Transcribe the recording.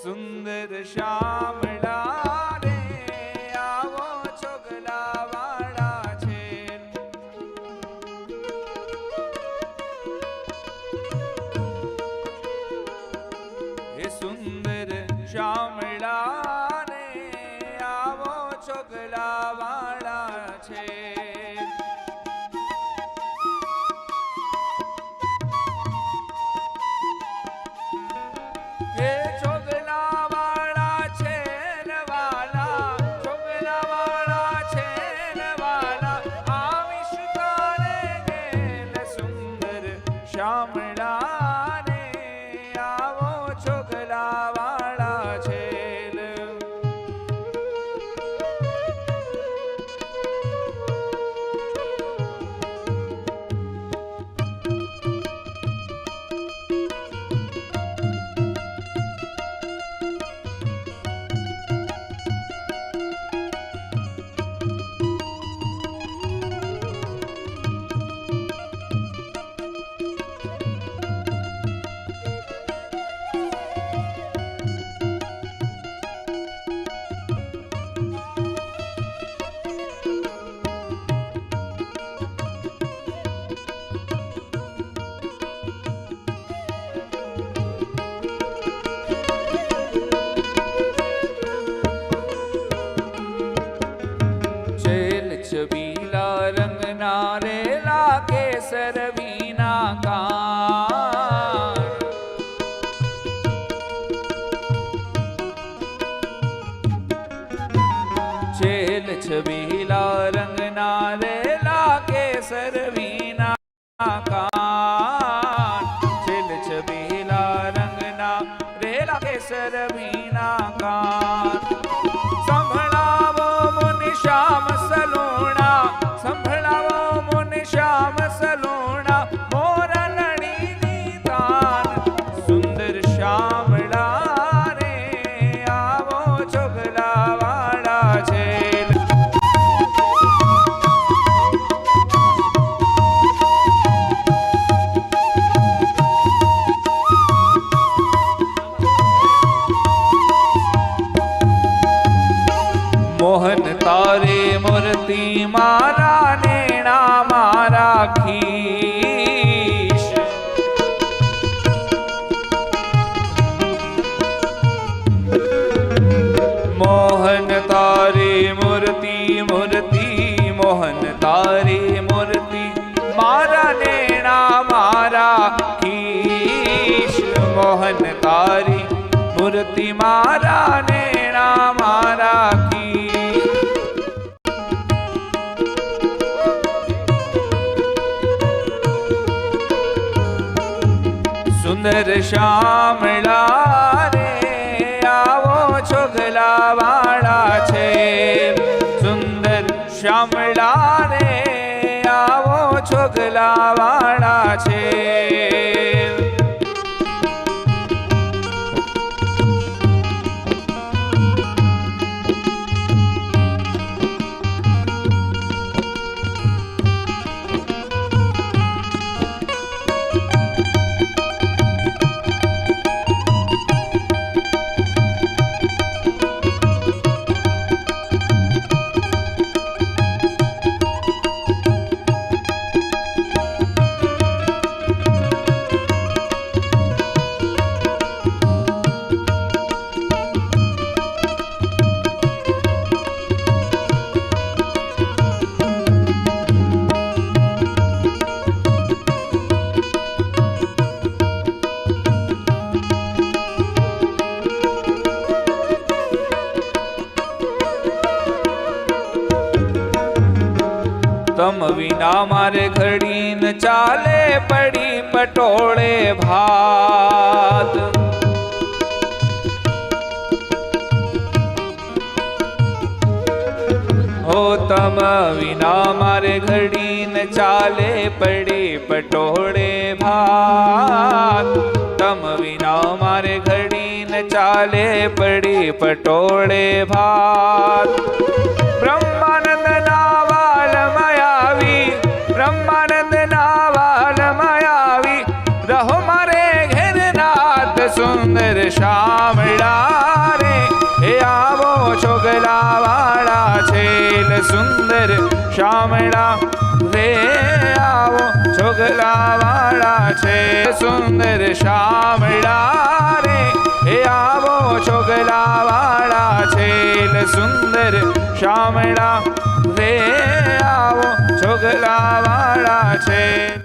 સુંદર શામળા રે આવો છોગલા વાળા છે. એ સુંદર શામળા રે આવો છોગલા વાળા છે. શામળા રે આવો છોગલા વાળા છે. છબીલા રંગના રેલા કેસર વીના કાન. છેલ છબીલા રંગના રેલા કેસર વીના કાન. છેલ છબીલા રંગના રેલા કેસર વીના કાન. સંભળાવો મુનિ શ્યામ સલુણા, સંભળાવો મુનિ શ્યામ સલુણા મોરલડીની તાન. સુંદર શામળા રે આવો છોગલા વાળા છે. મોહન તારે મૂર્તિ મારા નેણા મારા ખીશ. મોહન તારે મૂર્તિ મૂર્તિ મોહન તારે મૂર્તિ મારા નેણા મારા ખીશ. મોહન તારી મૂર્તિ મારા નેણા મારા ખીશ. સુંદર શામળા રે આવો છોગલા વાળા છે. સુંદર શામળા રે આવો છોગલા વાળા છે. તમ વિના મારે ઘડી ન ચાલે પડી પટોળે ભાત. હો તમ વિના મારે ઘડી ન ચાલે પડી પટોળે ભાત. તમ વિના મારે ઘડી ન ચાલે પડી પટોળે ભાત. બ્રહ્માનંદ ના વાલમાં આવી, બ્રહ્માનંદ ના વાલમાં આવી રહો મારે ઘેર નાથ. સુંદર શા શામળા રે એ આવો છોગલા વાળા છેલ સુંદર શામળા રે આવો છોગલા વાળા છે સુંદર શામળા રે એ આવો છોગલા વાળા છેલ સુંદર શામળા રે આવો છોગલા વાળા છે.